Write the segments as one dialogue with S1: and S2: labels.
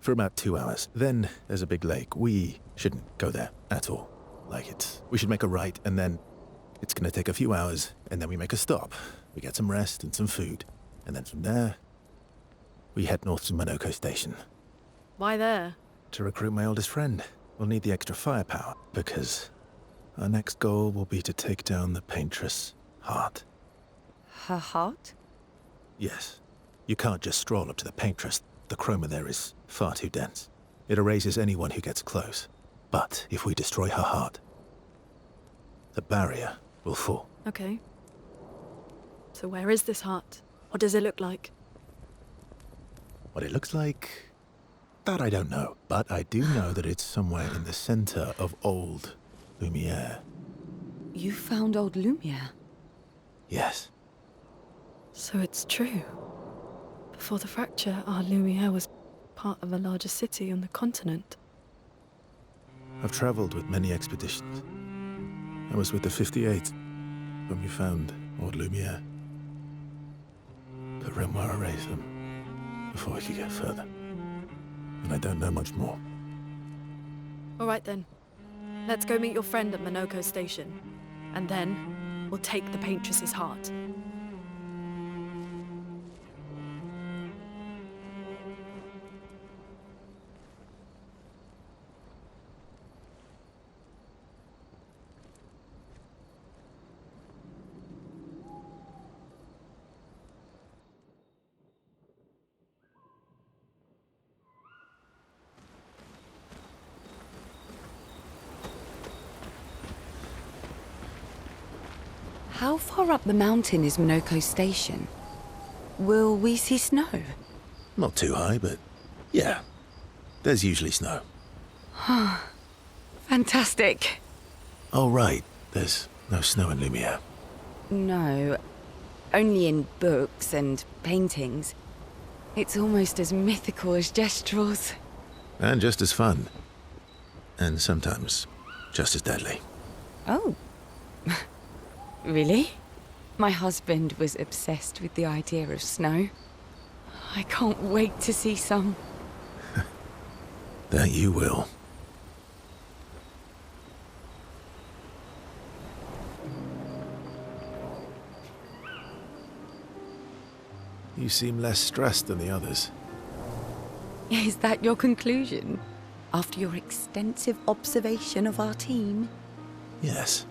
S1: for about 2 hours. Then there's a big lake. We shouldn't go there at all. We should make a right, and then it's gonna take a few hours, and then we make a stop. We get some rest and some food. And then from there, we head north to Minoko Station.
S2: Why there?
S1: To recruit my oldest friend. We'll need the extra firepower, because our next goal will be to take down the paintress' heart.
S2: Her heart?
S1: Yes. You can't just stroll up to the paintress. The chroma there is far too dense. It erases anyone who gets close. But if we destroy her heart, the barrier will fall.
S2: Okay. So where is this heart? What does it look like?
S1: What it looks like, that I don't know. But I do know that it's somewhere in the center of old Lumiere.
S2: You found old Lumiere?
S1: Yes.
S2: So it's true. Before the fracture, our Lumiere was part of a larger city on the continent.
S1: I've traveled with many expeditions. I was with the 58th when we found old Lumiere. But Renoir erased them before we could get further. And I don't know much more.
S2: All right then. Let's go meet your friend at Minoko Station. And then we'll take the paintress's heart.
S3: How far up the mountain is Minoko Station? Will we see snow?
S1: Not too high, but yeah. There's usually snow.
S3: Fantastic.
S1: Oh, right. There's no snow in Lumiere.
S3: No, only in books and paintings. It's almost as mythical as Gestrels.
S1: And just as fun. And sometimes just as deadly.
S3: Oh. Really? My husband was obsessed with the idea of snow. I can't wait to see some.
S1: That you will. You seem less stressed than the others.
S3: Is that your conclusion? After your extensive observation of our team?
S1: Yes.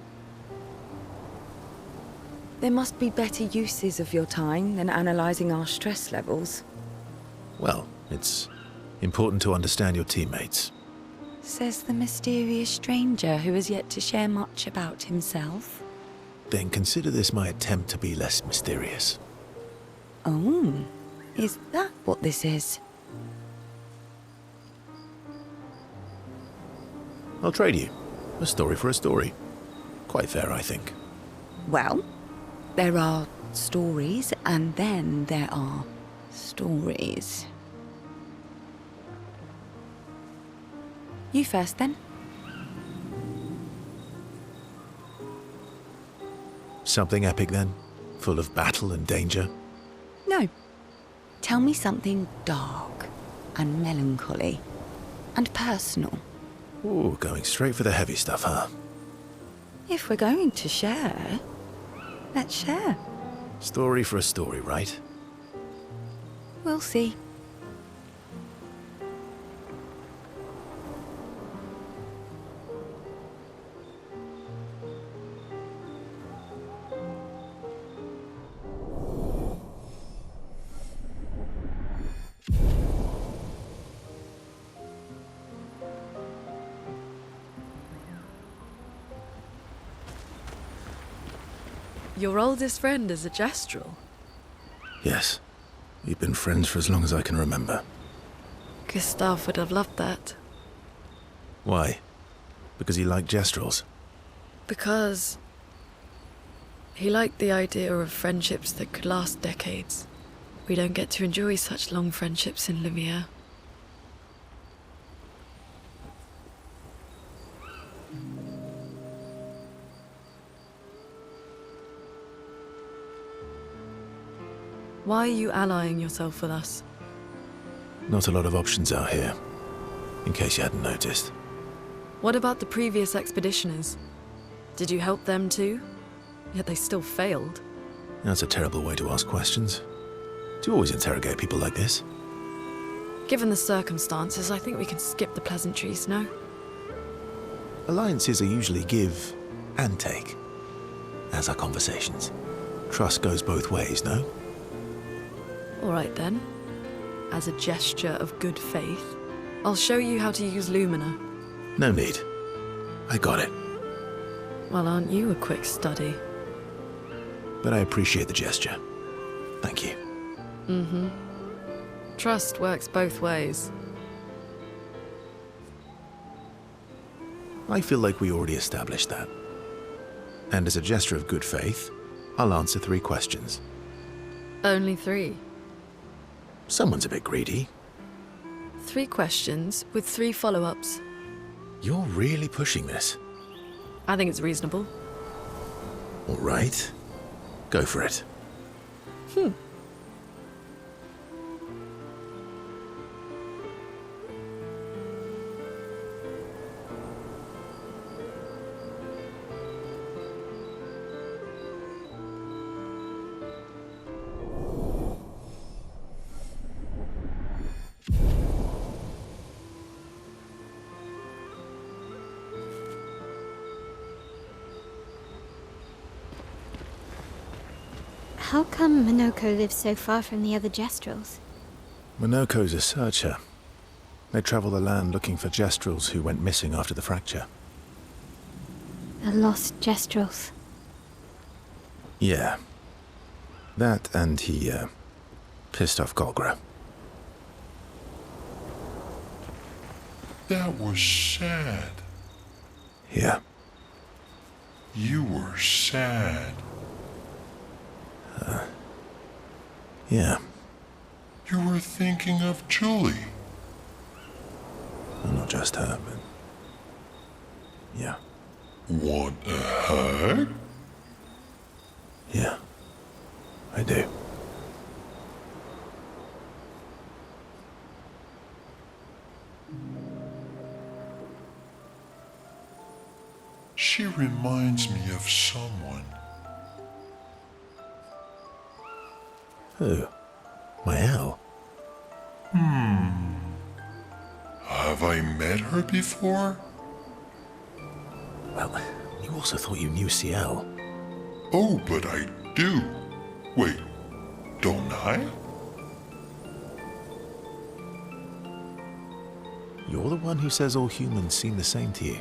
S3: There must be better uses of your time than analysing our stress levels.
S1: Well, it's important to understand your teammates.
S3: Says the mysterious stranger who has yet to share much about himself.
S1: Then consider this my attempt to be less mysterious.
S3: Oh, is that what this is?
S1: I'll trade you. A story for a story. Quite fair, I think.
S3: Well, there are stories, and then there are stories. You first, then.
S1: Something epic, then? Full of battle and danger?
S3: No. Tell me something dark and melancholy and personal.
S1: Ooh, going straight for the heavy stuff, huh?
S3: If we're going to share, let's share.
S1: Story for a story, right?
S3: We'll see.
S2: Your oldest friend is a Gestrel.
S1: Yes. We've been friends for as long as I can remember.
S2: Gustav would have loved that.
S1: Why? Because he liked Gestrels?
S2: Because he liked the idea of friendships that could last decades. We don't get to enjoy such long friendships in Lumiere. Why are you allying yourself with us?
S1: Not a lot of options out here. in case you hadn't noticed.
S2: What about the previous expeditioners? Did you help them too? Yet they still failed.
S1: That's a terrible way to ask questions. Do you always interrogate people like this?
S2: Given the circumstances, I think we can skip the pleasantries, no?
S1: Alliances are usually give and take, as are conversations. Trust goes both ways, no?
S2: All right then. As a gesture of good faith, I'll show you how to use Lumina.
S1: No need. I got it.
S2: Well, aren't you a quick study?
S1: But I appreciate the gesture. Thank you.
S2: Mm-hmm. Trust works both ways.
S1: I feel like we already established that. And as a gesture of good faith, I'll answer 3 questions.
S2: Only 3.
S1: Someone's a bit greedy.
S2: 3 questions with 3 follow-ups.
S1: You're really pushing this.
S2: I think it's reasonable.
S1: All right. Go for it.
S4: How come Minoko lives so far from the other Jestrels?
S1: Minoko's a searcher. They travel the land looking for Jestrels who went missing after the fracture.
S4: The lost Jestrels.
S1: Yeah. That and he, pissed off Golgra.
S5: That was sad.
S1: Yeah.
S5: You were sad.
S1: Yeah.
S5: You were thinking of Julie.
S1: Well, not just her, but... yeah.
S5: Want a hug?
S1: Yeah. I do.
S5: She reminds me of someone.
S1: Who? My Al?
S5: Have I met her before?
S1: Well, you also thought you knew CL.
S5: Oh, but I do. Wait, don't I?
S1: You're the one who says all humans seem the same to you.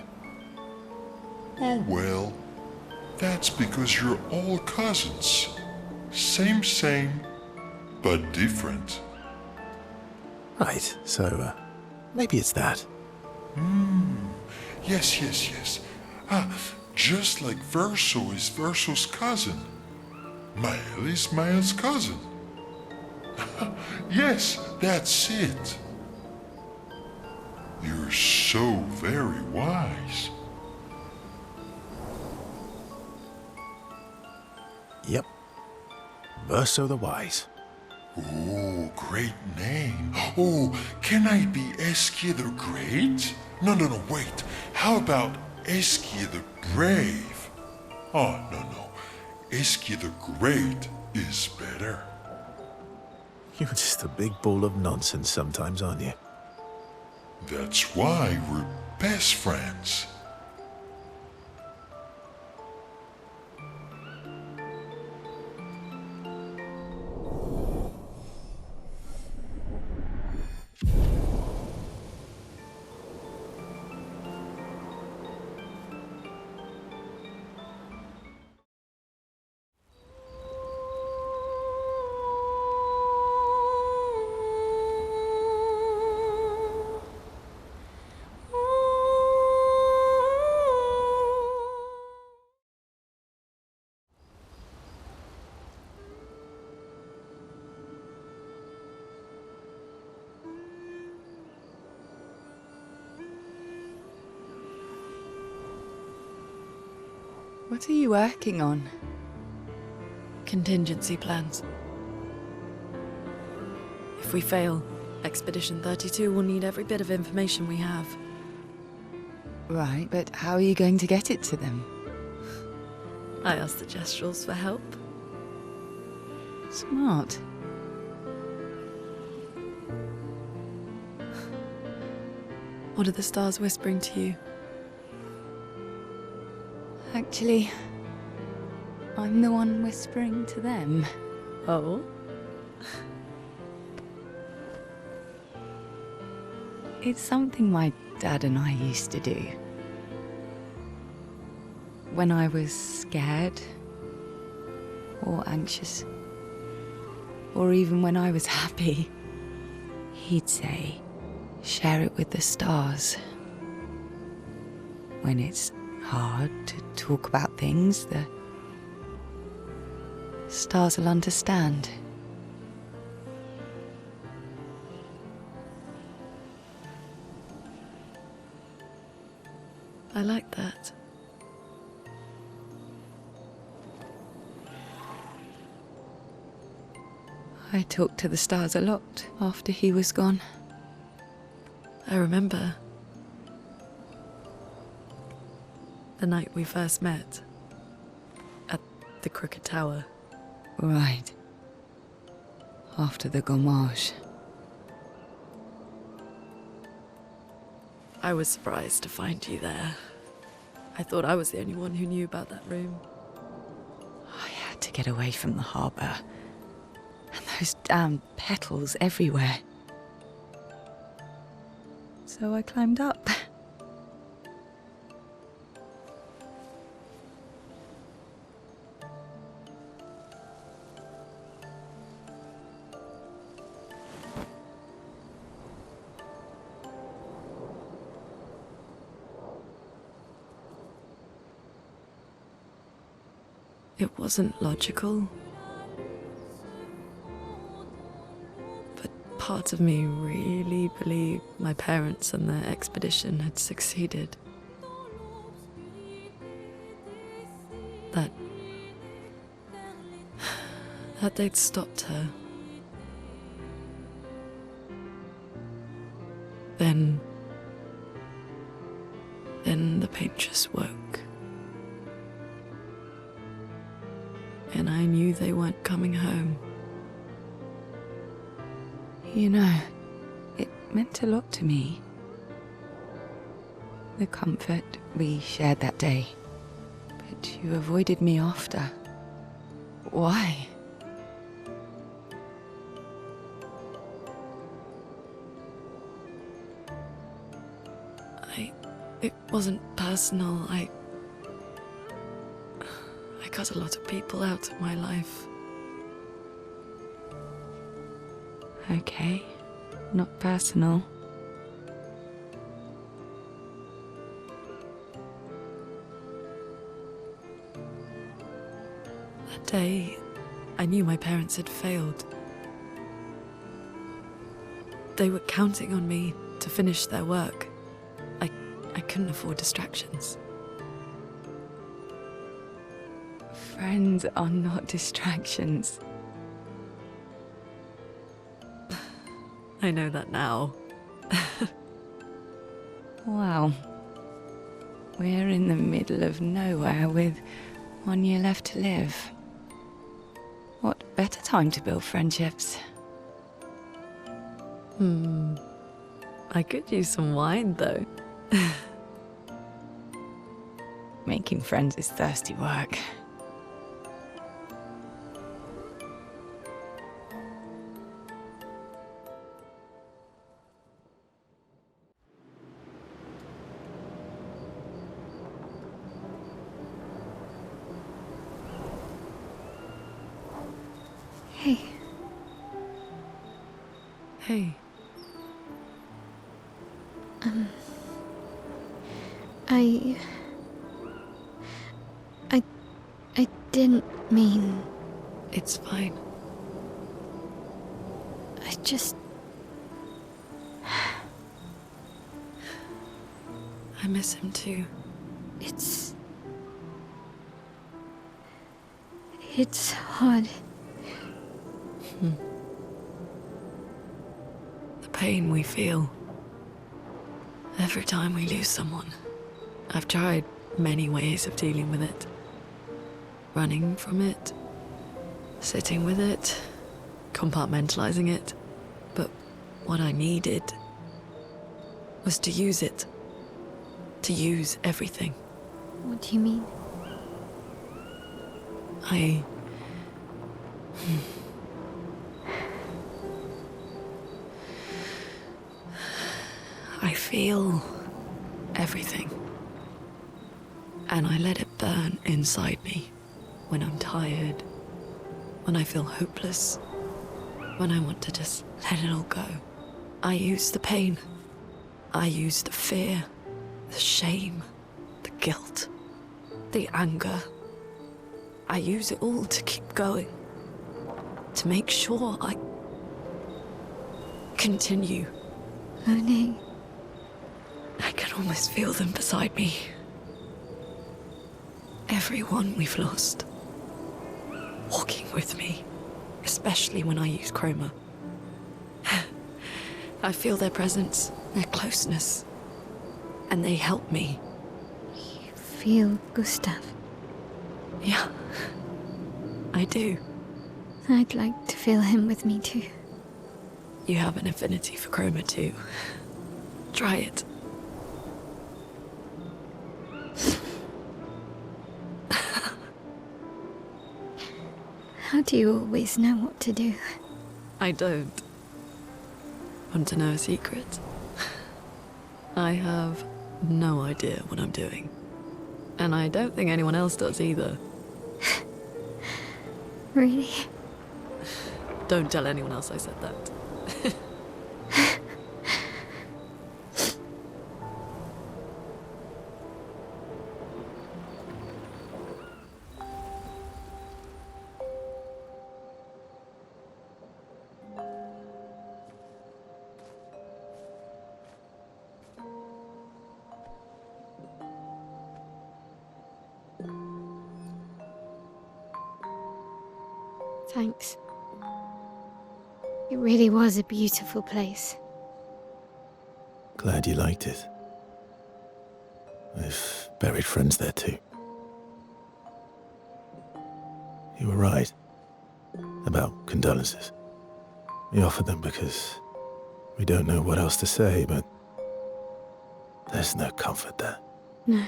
S5: Oh well, that's because you're all cousins. Same, but different.
S1: Right, so, maybe it's that.
S5: Yes. Just like Verso is Verso's cousin. Mael is Mael's cousin. Yes, that's it. You're so very wise.
S1: Yep. Verso the Wise.
S5: Oh, great name. Oh, can I be Eskia the Great? No, wait. How about Eskia the Brave? Oh, no. Eskia the Great is better.
S1: You're just a big ball of nonsense sometimes, aren't you?
S5: That's why we're best friends.
S3: What are you working on?
S2: Contingency plans. If we fail, Expedition 32 will need every bit of information we have.
S3: Right, but how are you going to get it to them?
S2: I asked the Gestrals for help.
S3: Smart.
S2: What are the stars whispering to you?
S3: Actually, I'm the one whispering to them.
S2: Oh?
S3: It's something my dad and I used to do. When I was scared, or anxious, or even when I was happy, he'd say, share it with the stars. When it's hard to talk about things, the stars will understand.
S2: I like that.
S3: I talked to the stars a lot after he was gone.
S2: I remember the night we first met at the Crooked Tower.
S3: Right. After the gommage.
S2: I was surprised to find you there. I thought I was the only one who knew about that room.
S3: I had to get away from the harbour. And those damn petals everywhere. So I climbed up.
S2: It wasn't logical. But part of me really believed my parents and their expedition had succeeded. That they'd stopped her. Then the paint just woke. And I knew they weren't coming home.
S3: You know, it meant a lot to me. The comfort we shared that day. But you avoided me after. Why?
S2: It wasn't personal. I cut a lot of people out of my life.
S3: Okay, not personal.
S2: That day, I knew my parents had failed. They were counting on me to finish their work. I couldn't afford distractions.
S3: Friends are not distractions.
S2: I know that now.
S3: Wow. We're in the middle of nowhere with 1 year left to live. What better time to build friendships?
S2: I could use some wine, though.
S3: Making friends is thirsty work.
S4: Hey,
S2: Hey,
S4: I didn't mean.
S2: it's fine.
S4: I just.
S2: I miss him too.
S4: It's hard.
S2: The pain we feel every time we lose someone. I've tried many ways of dealing with it. Running from it, sitting with it, compartmentalizing it. But what I needed was to use it. To use everything.
S4: What do you mean?
S2: I feel everything. And I let it burn inside me when I'm tired, when I feel hopeless, when I want to just let it all go. I use the pain. I use the fear, the shame, the guilt, the anger. I use it all to keep going, to make sure I continue.
S4: Monet.
S2: I can almost feel them beside me. Everyone we've lost. Walking with me, especially when I use chroma. I feel their presence, their closeness, and they help me.
S4: You feel Gustav?
S2: Yeah, I do.
S4: I'd like to feel him with me too.
S2: You have an affinity for chroma too. Try it.
S4: How do you always know what to do?
S2: I don't. Want to know a secret? I have no idea what I'm doing. And I don't think anyone else does either.
S4: Really?
S2: Don't tell anyone else I said that.
S4: Thanks. It really was a beautiful place.
S1: Glad you liked it. I've buried friends there too. You were right about condolences. We offered them because we don't know what else to say, but there's no comfort there.
S4: No.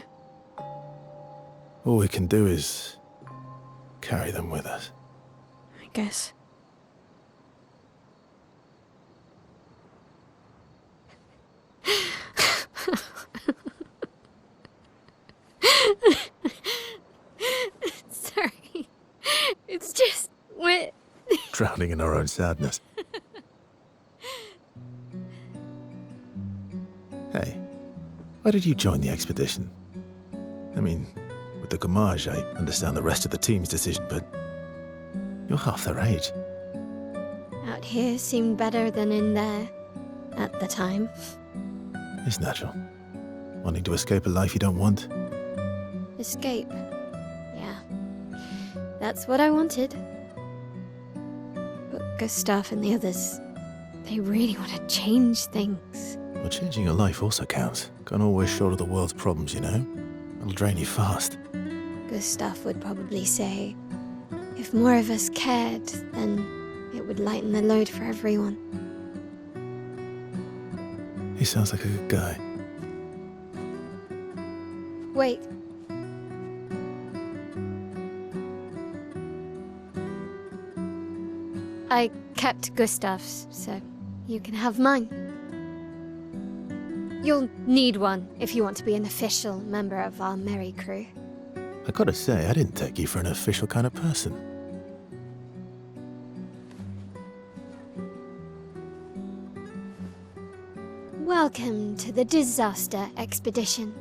S1: All we can do is carry them with us.
S4: I guess. Sorry. It's just wet.
S1: Drowning in our own sadness. Hey, why did you join the expedition? I mean, with the Gommage, I understand the rest of the team's decision, but you're half their age.
S4: Out here seemed better than in there. At the time.
S1: It's natural. Wanting to escape a life you don't want.
S4: Escape. Yeah. That's what I wanted. But Gustav and the others, they really want to change things.
S1: Well, changing your life also counts. Can't always shoulder the world's problems, you know? It'll drain you fast.
S4: Gustav would probably say, if more of us cared, then it would lighten the load for everyone.
S1: He sounds like a good guy.
S4: Wait. I kept Gustav's, so you can have mine. You'll need one if you want to be an official member of our merry crew.
S1: I gotta say, I didn't take you for an official kind of person.
S4: Welcome to the disaster expedition.